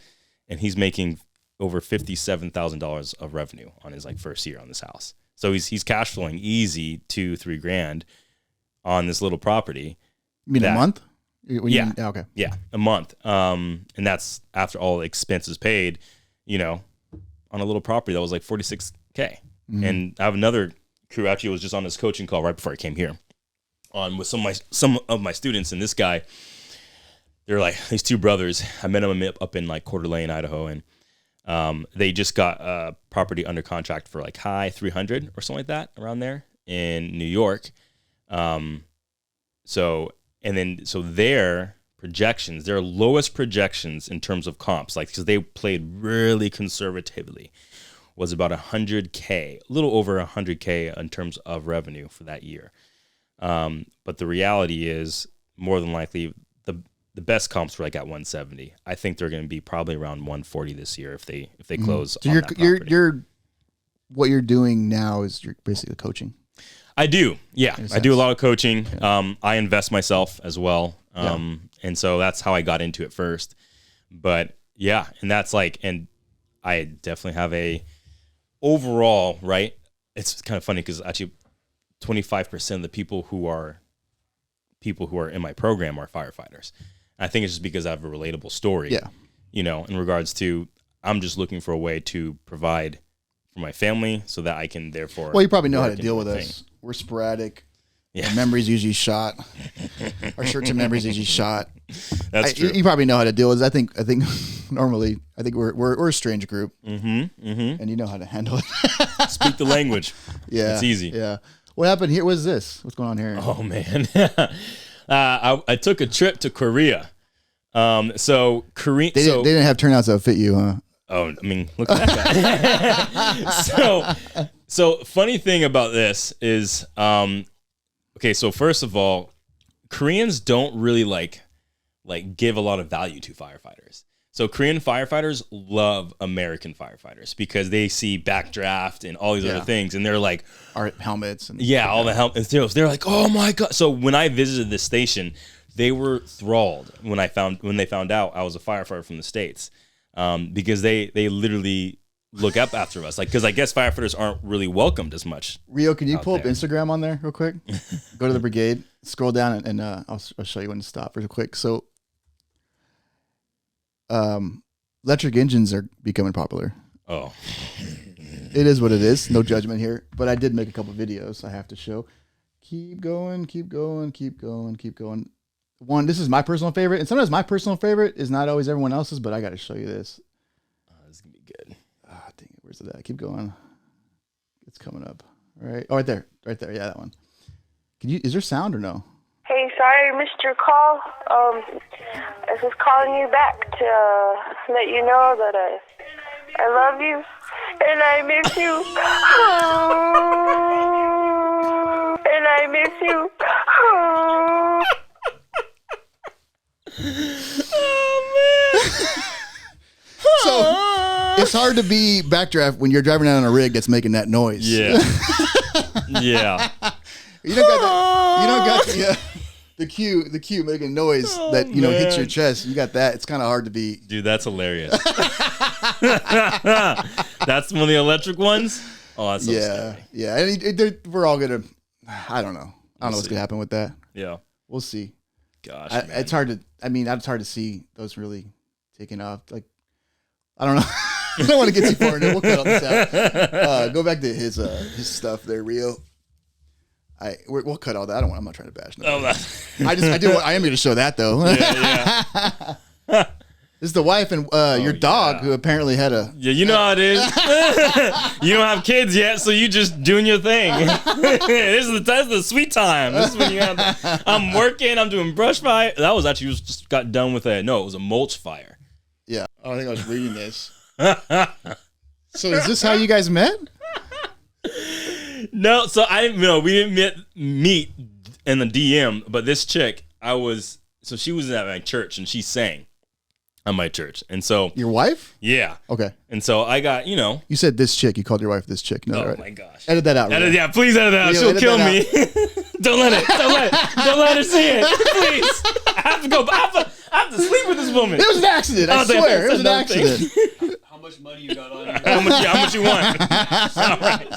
and he's making over $57,000 of revenue on his first year on this house. So he's cash flowing easy $2-3 on this little property. You mean a month? Okay. Yeah, a month. And that's after all expenses paid, on a little property that was like $46K. And I have another crew, actually, was just on this coaching call right before I came here with some of my students. And this guy, they're like these two brothers. I met them up in like Coeur d'Alene, Idaho, and they just got a property under contract for like high 300 or something like that around there in New York. So their projections, their lowest projections in terms of comps, because they played really conservatively, was about $100K, a little over $100K in terms of revenue for that year. But the reality is, more than likely, the best comps were like at 170. I think they're going to be probably around 140 this year if they close. So what you're doing now is you're basically coaching. I do. Yeah. I do a lot of coaching. Yeah. I invest myself as well. And so that's how I got into it first. But yeah, and that's and I definitely have overall, right? It's kind of funny because actually 25% of the people who are in my program are firefighters. And I think it's just because I have a relatable story. Yeah. In regards to, I'm just looking for a way to provide for my family so that I can therefore. Well, you probably know how to deal with us. We're sporadic. Yeah. Our memory's usually shot. Our short-term memory's usually shot. That's true. You probably know how to deal with it. I think normally we're a strange group. And you know how to handle it. Speak the language. Yeah. It's easy. Yeah. What happened here? What is this? What's going on here? Oh man. I took a trip to Korea. So Korea. They didn't have turnouts that would fit you, huh? Oh, I mean, look at that guy. So funny thing about this is, okay, so first of all, Koreans don't really like give a lot of value to firefighters. So Korean firefighters love American firefighters because they see backdraft and all these other things, and they're like, our helmets and all the helmets. They're like, oh my god. So when I visited this station, they were enthralled when they found out I was a firefighter from the States, because they literally look up after us, like, because I guess firefighters aren't really welcomed as much. Rio, can you pull up Instagram on there real quick? Go to the Brigade, scroll down, and I'll show you when to stop real quick. So, electric engines are becoming popular. Oh, it is what it is. No judgment here, but I did make a couple videos I have to show. Keep going, keep going, keep going, keep going. One, this is my personal favorite, and sometimes my personal favorite is not always everyone else's, but I got to show you this. This is gonna be good. Ah, dang it, where's it at? Keep going. It's coming up. All right. Oh, right there. Right there. Yeah, that one. Is there sound or no? Hey, sorry I missed your call. I was just calling you back to let you know that I love you and I miss you. And I miss you. Oh man. So it's hard to be backdraft when you're driving down on a rig that's making that noise. Yeah. Yeah. You don't got the cue making noise that hits your chest. You got that. It's kind of hard to be. Dude, that's hilarious. That's one of the electric ones. Oh, that's so scary. Yeah. And we're all gonna. I don't know. I don't know what's gonna happen with that. Yeah, we'll see. Gosh, it's hard to. I mean, it's hard to see those really taking off. Like, I don't know. I don't want to get too far into it. We'll cut all this out. Go back to his stuff there, Rio. We'll cut all that. I'm not trying to bash. I am going to show that though. Yeah. This is the wife and your dog who apparently had a. Yeah, you know how it is. You don't have kids yet, so you just doing your thing. That's the sweet time. This is when you have. I'm working. I'm doing brush fire. That was actually just got done with it was a mulch fire. Yeah. Oh, I think I was reading this. So is this how you guys met? No, so we didn't meet in the DM, but this chick, she was at my church and she sang at my church. And so your wife? Yeah. Okay. And so I got, You said this chick, you called your wife this chick. No, oh right? my gosh. Edit that out. Yeah, please edit that out. She'll kill me. Don't let her see it. Please. I have to sleep with this woman. It was an accident. I swear. It was an accident. How much money you got on you? How much you want? All right.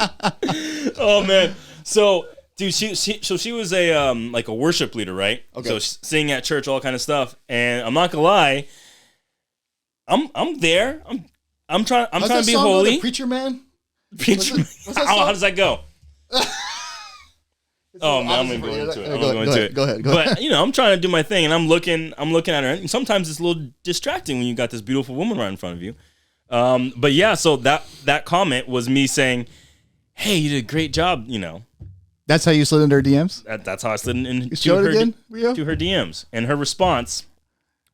Oh man. So, dude, she was a like a worship leader, right? Okay. So singing at church, all kind of stuff. And I'm not gonna lie, I'm there. I'm trying to be holy. Preacher man. Preacher man. How does that go? Oh man, I'm gonna go into it. Go ahead. But I'm trying to do my thing, and I'm looking at her, and sometimes it's a little distracting when you got this beautiful woman right in front of you. But yeah, so that comment was me saying, "Hey, you did a great job." That's how you slid into her DMs. That's how I slid into to her DMs, and her response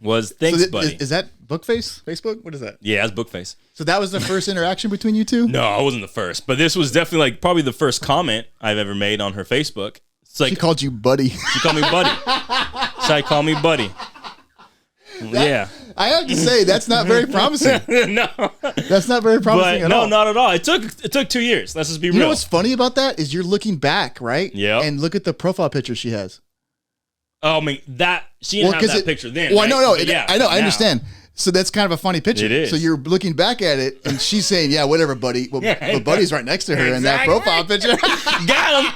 was, "Thanks, buddy." Is that Bookface? Facebook? What is that? Yeah, it's Bookface. So that was the first interaction between you two? No, I wasn't the first, but this was definitely probably the first comment I've ever made on her Facebook. It's like she called you buddy. She called me buddy. She called me buddy. Yeah. I have to say that's not very promising. No, that's not very promising at all. No, not at all. It took 2 years. Let's just be real. You know what's funny about that is you're looking back, right? Yeah. And look at the profile picture she has. Oh, I mean she didn't have that picture then. Well, right? no, yeah, I know, I understand. So that's kind of a funny picture. It is. So you're looking back at it, and she's saying, "Yeah, whatever, buddy." Well, but buddy's right next to her in that profile picture. Got him.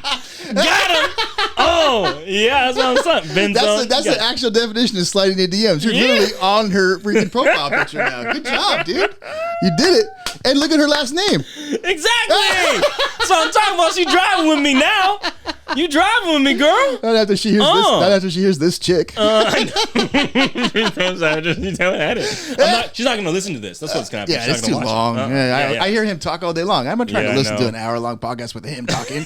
Oh, yeah, that's what I'm saying. That's the actual definition of sliding in DMs. You're literally on her freaking profile picture now. Good job, dude. You did it. And look at her last name. Exactly. So I'm talking about she driving with me now. You driving with me, girl? Not after she hears this. Not after she hears this chick. She's not going to listen to this. That's what's going to happen. Yeah, it's too long. I hear him talk all day long. I'm not trying to listen to an hour-long podcast with him talking.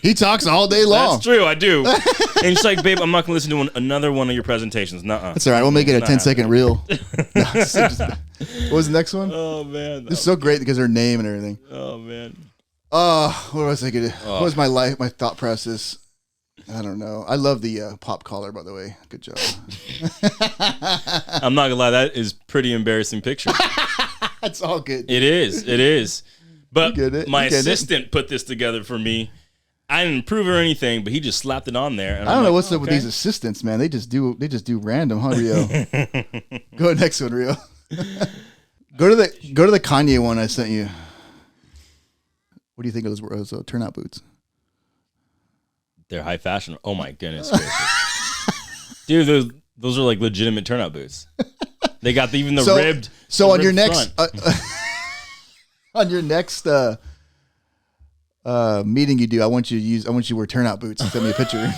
He talks all day long. That's true, I do. And she's like, babe, I'm not going to listen to another one of your presentations. Nuh-uh. That's all right. We'll make it a 10-second reel. What was the next one? Oh, man. It's so great because her name and everything. Oh, man. What was I thinking? What was my thought process? I don't know. I love the pop collar, by the way. Good job. I'm not going to lie. That is pretty embarrassing picture. That's all good. It is. But my assistant put this together for me. I didn't prove or anything, but he just slapped it on there. And I don't know what's up with these assistants, man. They just do random, huh, Rio? Go next one, Rio. Go to the Kanye one I sent you. What do you think of those turnout boots? They're high fashion. Oh my goodness gracious. Dude, those are like legitimate turnout boots. They got even the ribbed. So on your next on your next meeting you do, I want you to wear turnout boots. Send me a picture.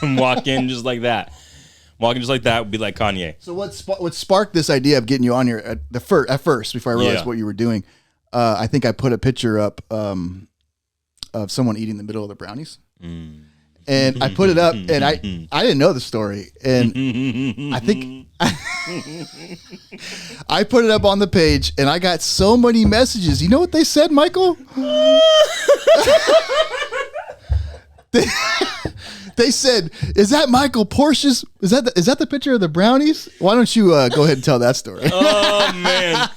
And walk in just like that. Walking just like that would be like Kanye. So what sparked this idea of getting you on here at first before I realized what you were doing? I think I put a picture up of someone eating the middle of the brownies. And I put it up, and I didn't know the story, and I think I put it up on the page, and I got so many messages. You know what they said, Michael? They said, "Is that Michael Porsche's? Is that the picture of the brownies? Why don't you go ahead and tell that story?" Oh man!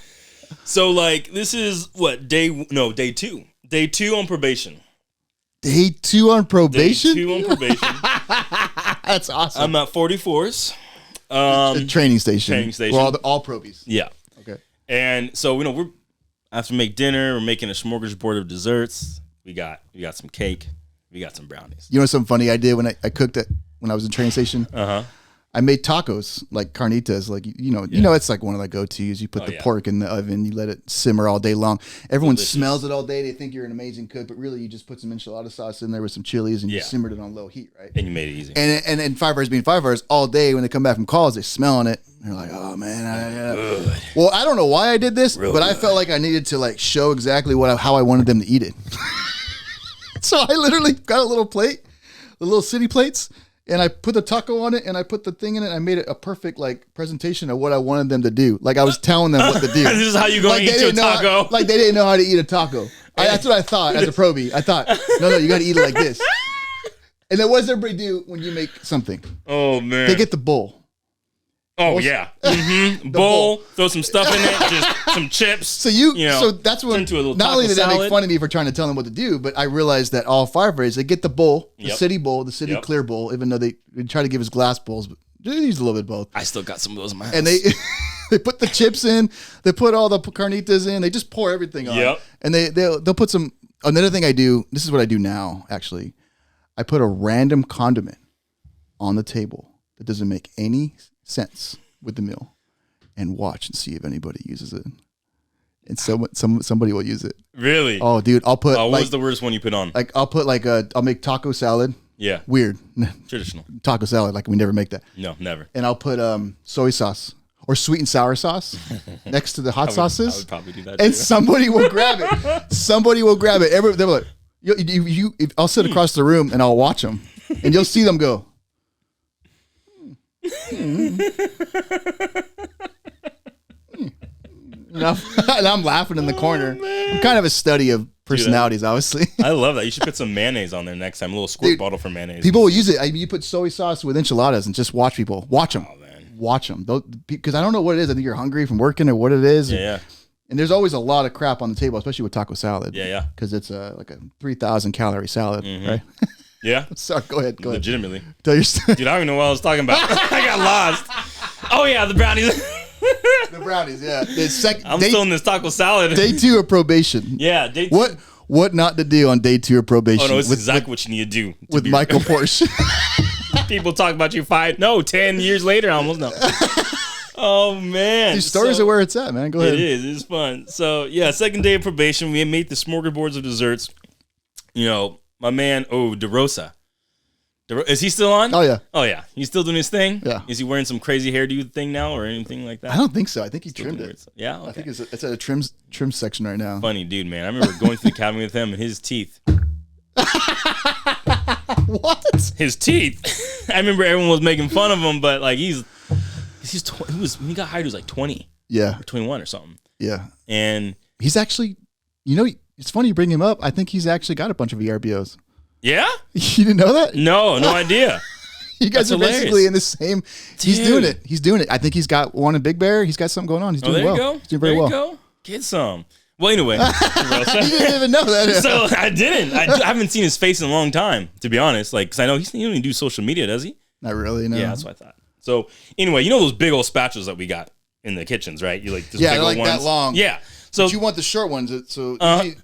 So like, this is what day 2. Day 2 on probation. Day 2 on probation? Day 2 on probation. That's awesome. I'm at 44s. Training station. Well, all probies. Yeah. Okay. And so, we're after we make dinner, we're making a smorgasbord of desserts. We got some cake. We got some brownies. You know something funny I did when I cooked it when I was in training station? Uh-huh. I made tacos, like carnitas, like it's like one of the go-tos. You put the pork in the oven, you let it simmer all day long. Everyone smells it all day. They think you're an amazing cook, but really you just put some enchilada sauce in there with some chilies and you simmered it on low heat, right? And you made it easy. And firefighters being firefighters all day when they come back from calls, they're smelling it. They're like, oh man. Well, I don't know why I did this, but I felt like I needed to like show exactly how I wanted them to eat it. So I literally got a little plate, the little city plates. And I put the taco on it, and I put the thing in it. And I made it a perfect like presentation of what I wanted them to do. Like I was telling them what to do. This is how you going to eat your taco. Like they didn't know how to eat a taco. That's what I thought as a probie. I thought, no, you got to eat it like this. And then what does everybody do when you make something? Oh man, they get the bowl. Oh yeah, bowl. Throw some stuff in it, just some chips. So so that's when not only did they make fun of me for trying to tell them what to do, but I realized that all firefighters, they get the bowl, the city bowl, the city clear bowl, even though they try to give us glass bowls, but they use a little bit of both. I still got some of those in my house. And they put the chips in, they put all the carnitas in, they just pour everything on. Yep. And they'll put some. Another thing I do, this is what I do now. Actually, I put a random condiment on the table that doesn't make any sense with the meal, and watch and see if anybody uses it. And somebody will use it. Really? Oh, dude, I'll put. What was the worst one you put on? Like I'll put I'll make taco salad. Yeah. Weird. Traditional. Taco salad, like we never make that. No, never. And I'll put soy sauce or sweet and sour sauce next to the hot sauces. I would probably do that. And too. somebody will grab it. Somebody will grab it. They're like, I'll sit across the room and I'll watch them, and you'll see them go. And I'm laughing in the corner. I'm kind of a study of personalities, obviously. I love that. You should put some mayonnaise on there next time. A little squirt bottle for mayonnaise. People will use it. You put soy sauce with enchiladas and just watch people. Watch them. Oh, man. Watch them. Because I don't know what it is. I think you're hungry from working or what it is. Yeah. And there's always a lot of crap on the table, especially with taco salad. Yeah. Because it's like a 3,000 calorie salad, right? Yeah. Sorry, go ahead. Legitimately. Tell your story. Dude, I don't even know what I was talking about. I got lost. Oh, yeah, the brownies. The brownies, yeah. I'm still in this taco salad. Day 2 of probation. Yeah, day 2. What not to do on day 2 of probation? Oh, no, it's exactly what you need to do. With Michael Porsche. People talk about you 10 years later, I almost know. Oh, man. These stories are where it's at, man. Go ahead. It is. It's fun. So, yeah, second day of probation, we made the smorgasbords of desserts. My man, DeRosa. Is he still on? Oh, yeah. Oh, yeah. He's still doing his thing? Yeah. Is he wearing some crazy hairdo thing now or anything like that? I don't think so. I think he trimmed it. Yeah? Okay. I think it's at a trim section right now. Funny dude, man. I remember going to the academy with him and his teeth. What? His teeth. I remember everyone was making fun of him, but like he when he got hired, he was like 20 Yeah. or 21 or something. Yeah. And He's actually, it's funny you bring him up. I think he's actually got a bunch of VRBOs. yeah, You didn't know that? no idea. You guys That's are hilarious. basically in the same. He's Dude. doing it. He's doing it. I think he's got one in Big Bear. He's got something going on. He's Oh, doing there well. you go. He's doing very there well. you go. Get some. Well, anyway, You didn't even know that. so I didn't. I haven't seen his face in a long time, to be honest. Like, because I know he doesn't even do social media, does he? Not really. No. Yeah, that's what I thought. So anyway, you know those big old spatulas that we got in the kitchens, right? You like those Yeah, big they're old like ones. that long. Yeah. So But you want the short ones. So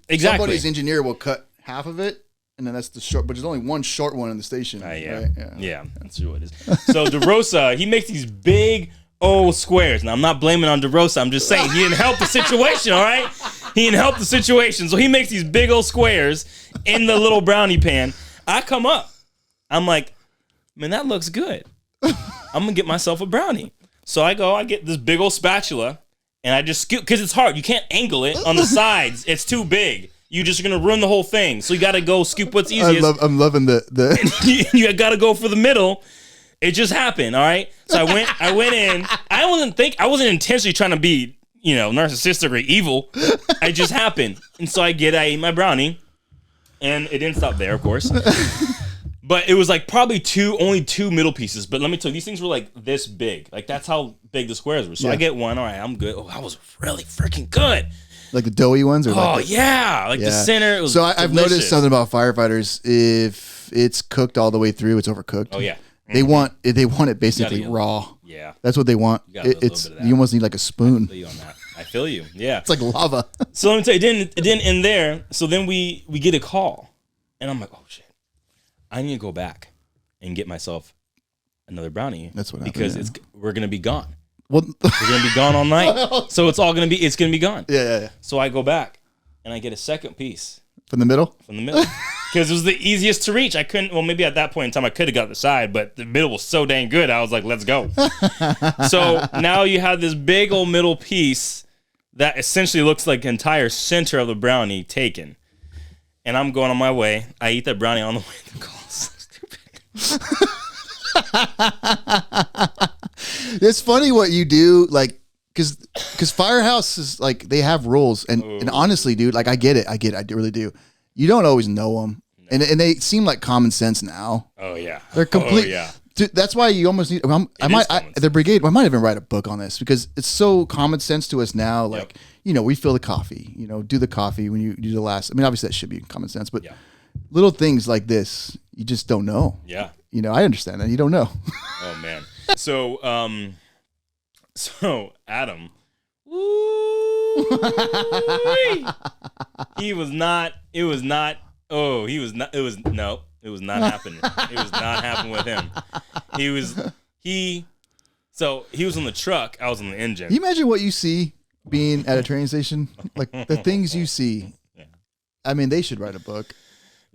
exactly. somebody's engineer will cut half of it, and then that's the short. But there's only one short one in the station. yeah. Right? Yeah, that's true it is. So DeRosa, he makes these big old squares. Now I'm not blaming on DeRosa. I'm just saying he didn't help the situation. All right, he didn't help the situation. So he makes these big old squares in the little brownie pan. I come up. I'm like, man, that looks good. I'm gonna get myself a brownie. So I get this big old spatula, and I just scoop because it's hard. You can't angle it on the sides. It's too big. You're just gonna ruin the whole thing. So you gotta go scoop what's easiest. I'm loving the. You gotta go for the middle. It just happened, all right? So I went in. I wasn't intentionally trying to be, narcissistic or evil. It just happened. And so I ate my brownie. And it didn't stop there, of course. But it was like probably only two middle pieces. But let me tell you, these things were like this big. Like that's how big the squares were. So I get one, all right, I'm good. Oh, that was really freaking good. Like the doughy ones, or Oh yeah, like the center. It was so I've delicious. noticed something about firefighters. If it's cooked all the way through, it's overcooked. Oh yeah, They want it basically get- raw. yeah. That's what they want. gotta get a little It's bit of that. you almost need like a spoon. I feel you on that. I feel you. Yeah. It's like lava. So let me tell you, it didn't end there. So then we get a call, and I'm like, oh shit, I need to go back and get myself another brownie. That's what happened, because yeah. we're gonna be gone. Well, We're gonna be gone all night. So it's gonna be gone. yeah. So I go back and I get a second piece From the middle. from the middle because it was the easiest to reach. I couldn't. Well, maybe at that point in time I could have got the side, but the middle was so dang good. I was like, let's go. So now you have this big old middle piece that essentially looks like the entire center of the brownie taken. And I'm going on my way. I eat that brownie on the way to the call. So stupid. It's funny what you do, like, because Firehouse is like they have rules, and honestly, dude, like I get it, I really do. You don't always know them, and they seem like common sense now. Oh yeah, They're complete. Oh, yeah. Dude, that's why you almost need. common The Brigade. I might even write a book on this because it's so common sense to us now. Like, refill the coffee. Do the coffee when you do the last. I mean, obviously that should be common sense, but little things like this, you just don't know. Yeah. I understand that you don't know. Oh man. So Adam, he was not. It was not. Oh, he was not. It was no. It was not happening. It was not happening with him. So he was on the truck. I was on the engine. Can you imagine what you see being at a train station? Like the things you see. Yeah. I mean, they should write a book.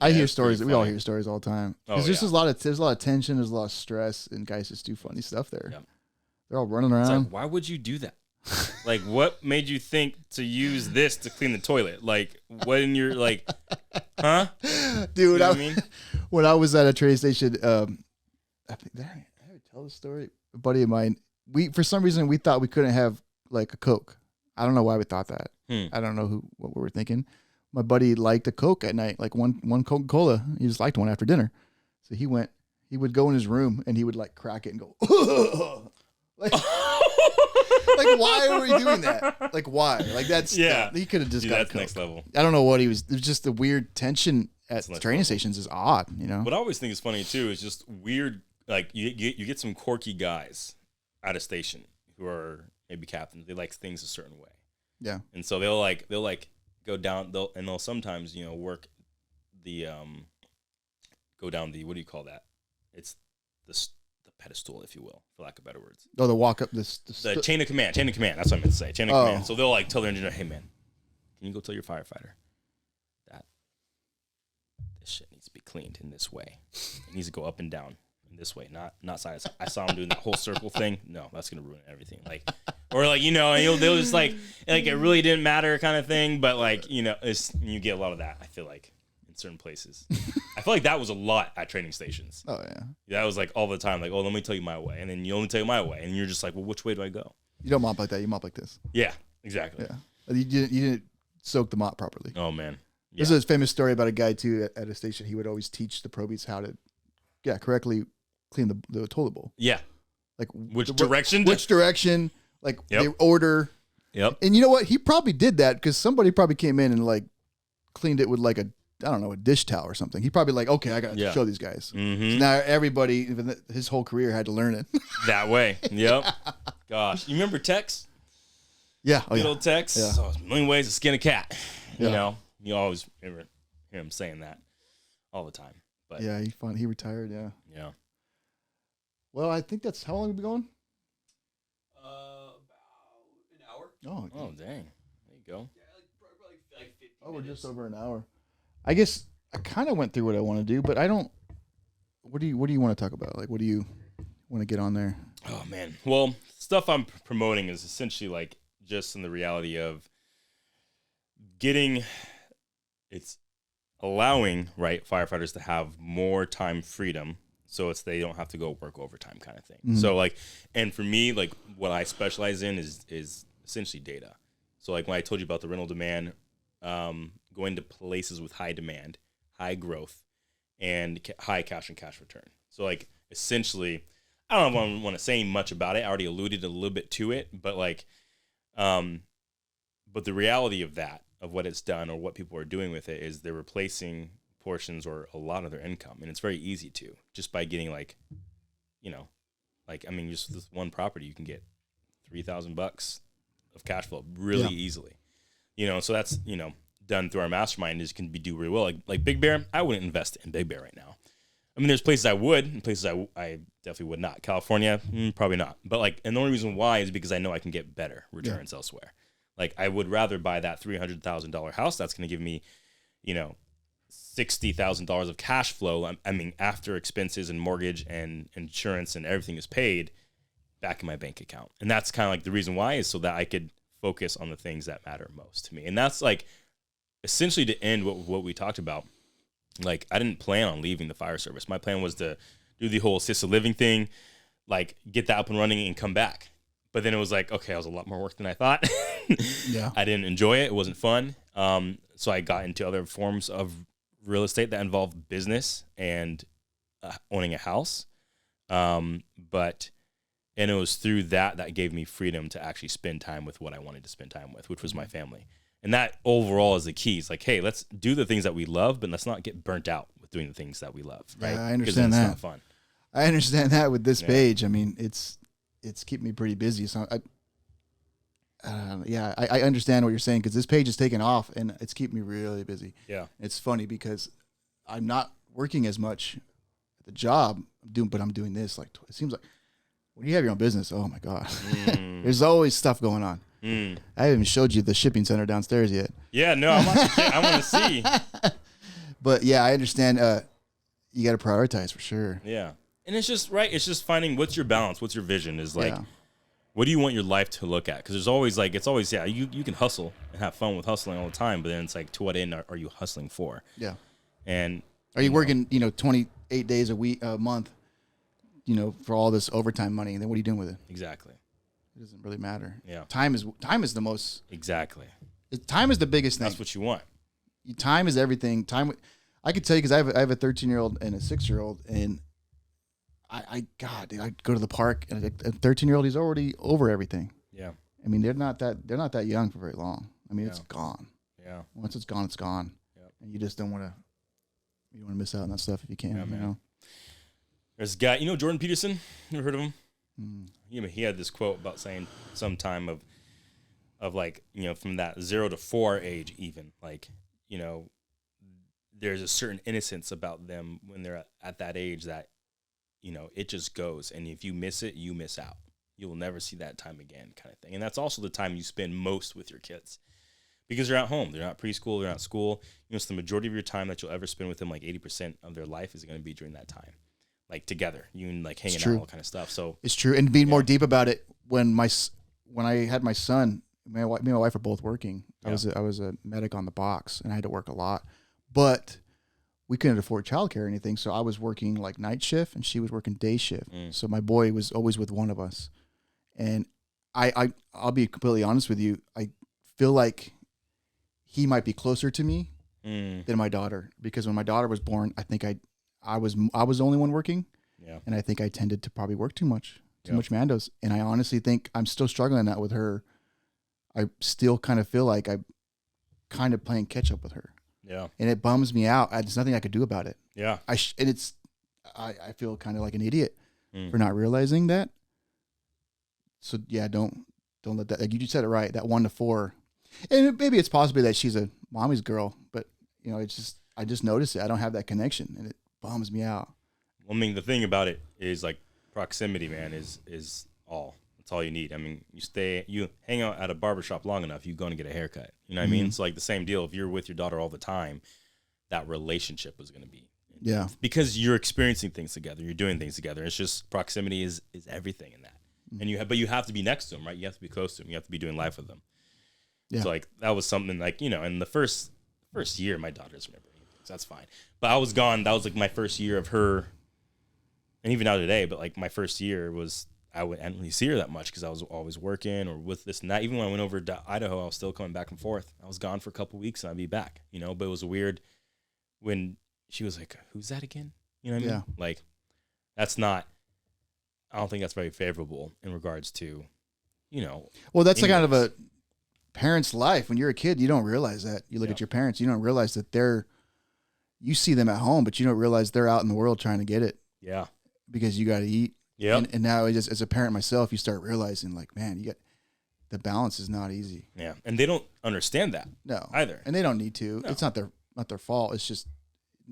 I hear it's stories. pretty We all funny. hear stories all the time. Oh, There's just yeah. there's a lot of tension. There's a lot of stress, and guys just do funny stuff there. Yep. They're all running It's around. like, why would you do that? Like, what made you think to use this to clean the toilet? Like, what in your huh? Dude, You know what I mean? when I was at a train station, I think did I ever tell the story? A buddy of mine, for some reason we thought we couldn't have like a Coke. I don't know why we thought that. I don't know what we were thinking. My buddy liked a Coke at night, like one Coca-Cola. He just liked one after dinner. So he would go in his room and he would like crack it and go, like, like, why are we doing that? Like, why? Like, that's, he could have just Dude, got that's Coke. next level. I don't know what he was, it was just the weird tension at next train level. stations is odd, What I always think is funny too is just weird. Like you get some quirky guys at a station who are maybe captains. They like things a certain way. Yeah. And so they'll go down. They'll sometimes work the go down the, what do you call that? It's the pedestal, if you will, for lack of better words. Oh, the walk up the Chain of command. Chain of command. That's what I meant to say. Chain of command. So they'll tell their engineer, hey man, can you go tell your firefighter that this shit needs to be cleaned in this way? It needs to go up and down in this way, not side to side. I saw him doing that whole circle thing. No, that's gonna ruin everything. Or and they'll just like it really didn't matter kind of thing. But you get a lot of that. I feel like in certain places. I feel like that was a lot at training stations. Oh yeah. That was like all the time. Like, oh, let me tell you my way, and then you only tell you my way, and you're just like, well, which way do I go? You don't mop like that. You mop like this. Yeah, exactly. Yeah. You didn't soak the mop properly. Oh man. Yeah. There's a famous story about a guy too at a station. He would always teach the probies how to, correctly clean the toilet bowl. Yeah. Like Which direction? Which direction? Like the order. Yep. And you know what? He probably did that because somebody probably came in and like cleaned it with like a dish towel or something. He probably like, okay, I got to show these guys. Mm-hmm. So now everybody, even his whole career, had to learn it. That way. Yep. Gosh, you remember Tex? Yeah. Good old Tex. Yeah. So, a million ways to skin a cat. Yeah. You know, you always hear him saying that all the time. But yeah, he retired. Yeah. Yeah. Well, I think that's how long have we been going? About an hour. Oh, Oh, dang. There you go. Yeah, probably like 50 we're minutes. just over an hour. I guess I kind of went through what I want to do, but I don't. What do you want to talk about? Like, what do you want to get on there? Oh man. Well, stuff I'm promoting is essentially like just in the reality of it's allowing firefighters to have more time freedom, so they don't have to go work overtime kind of thing. Mm-hmm. So like, and for me, like what I specialize in is essentially data. So like when I told you about the rental demand, going to places with high demand, high growth, and high cash and cash return. So like essentially, I don't want to say much about it. I already alluded a little bit to it, but like, but the reality of that, of what it's done or what people are doing with it, is they're replacing portions or a lot of their income, and it's very easy to just by getting just this one property, you can get $3,000 of cash flow really easily. So that's done through our mastermind is can be do really well. Like Big Bear, I wouldn't invest in Big Bear right now. I mean, there's places I would, and places I definitely would not. California, probably not. But and the only reason why is because I know I can get better returns elsewhere. Like I would rather buy that $300,000 house that's going to give me, $60,000 of cash flow. I mean, after expenses and mortgage and insurance and everything is paid, back in my bank account. And that's kind of like the reason why is so that I could focus on the things that matter most to me. And that's like essentially to end what we talked about. Like I didn't plan on leaving the fire service. My plan was to do the whole assisted living thing, like get that up and running and come back. But then it was like, okay, it was a lot more work than I thought. Yeah. I didn't enjoy it. It wasn't fun. So I got into other forms of real estate that involved business and owning a house. And it was through that gave me freedom to actually spend time with what I wanted to spend time with, which was my family. And that overall is the key. It's like, hey, let's do the things that we love, but let's not get burnt out with doing the things that we love. Right? Yeah, I understand that. It's not fun. I understand that with this page. I mean, it's keeping me pretty busy. So I understand what you're saying because this page is taking off and it's keeping me really busy. Yeah. It's funny because I'm not working as much at the job but I'm doing this. Like it seems like when you have your own business, oh my God, there's always stuff going on. I haven't even showed you the shipping center downstairs yet. Yeah, no, I want to see. But yeah, I understand. You got to prioritize for sure. Yeah. And it's just, right. It's just finding what's your balance, what's your vision is like, what do you want your life to look at? Because there's always you can hustle and have fun with hustling all the time, but then it's like, to what end are you hustling for? Yeah. And are you working, 28 days a month, for all this overtime money? And then what are you doing with it? Exactly. It doesn't really matter. Yeah. Time is the most. Exactly. Time is the biggest thing. That's what you want. Time is everything. Time. I could tell you because I have a 13-year-old and a 6-year-old, and I go to the park and a 13-year-old, he's already over everything. Yeah. I mean, they're not that young for very long. I mean, it's gone. Yeah. Once it's gone, it's gone. Yep. And you just don't want to miss out on that stuff if you can. Yeah, man. There's a guy, Jordan Peterson. You ever heard of him? He had this quote about saying sometime of like, from that 0 to 4 age, even like, there's a certain innocence about them when they're at that age that, it just goes. And if you miss it, you miss out. You will never see that time again, kind of thing. And that's also the time you spend most with your kids because they're at home. They're not preschool. They're not school. So the majority of your time that you'll ever spend with them, like 80% of their life is going to be during that time. Like together, you and like hanging out, all kind of stuff. So it's true. And being more deep about it, when I had my son, me and my wife were both working. I was a medic on the box, and I had to work a lot. But we couldn't afford childcare or anything. So I was working like night shift and she was working day shift. So my boy was always with one of us. And I'll be completely honest with you. I feel like he might be closer to me than my daughter, because when my daughter was born, I think I was the only one working. Yeah. And I think I tended to probably work too much Mandos. And I honestly think I'm still struggling that with her. I still kind of feel like I'm kind of playing catch up with her. Yeah. And it bums me out. There's nothing I could do about it. Yeah. I feel kind of like an idiot for not realizing that. So yeah, don't let that, like you just said it right, that 1 to 4. And maybe it's possibly that she's a mommy's girl, but you know, I just notice it. I don't have that connection and it bums me out. Well, I mean, the thing about it is like proximity, man, is all. That's all you need. I mean, you hang out at a barbershop long enough, you're going to get a haircut. You know what I mean? It's like the same deal. If you're with your daughter all the time, that relationship is going to be. Yeah. Because you're experiencing things together. You're doing things together. It's just proximity is everything in that. And but you have to be next to them, right? You have to be close to them. You have to be doing life with them. Yeah. So like that was something like, you know, in the first year, my daughter doesn't remember anything, so that's fine. But I was gone. That was like my first year of her, and even now today. But like my first year was I didn't really see her that much because I was always working or with this and that. Even when I went over to Idaho, I was still coming back and forth. I was gone for a couple of weeks and I'd be back, you know. But it was weird when she was like, "Who's that again?" You know what I mean? Like that's not. I don't think that's very favorable in regards to, you know. Well, that's kind of a parent's life. When you're a kid, you don't realize that. You look at your parents, you don't realize that you see them at home, but you don't realize they're out in the world trying to get it. Yeah. Because you got to eat. Yeah. And now as a parent myself, you start realizing like, man, the balance is not easy. Yeah. And they don't understand that. No. Either. And they don't need to. No. It's not their fault. It's just,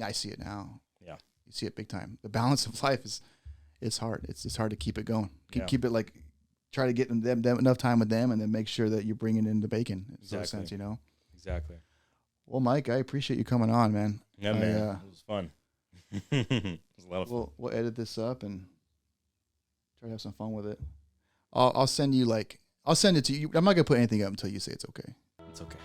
I see it now. Yeah. You see it big time. The balance of life it's hard. It's hard to keep it going. Keep it like, try to get them enough time with them and then make sure that you're bringing in the bacon. In a sense, you know? Exactly. Well, Mike, I appreciate you coming on, man. Yeah, man. It was fun. It was a lot of fun. We'll edit this up and try to have some fun with it. I'll send it to you. I'm not going to put anything up until you say it's okay. It's okay.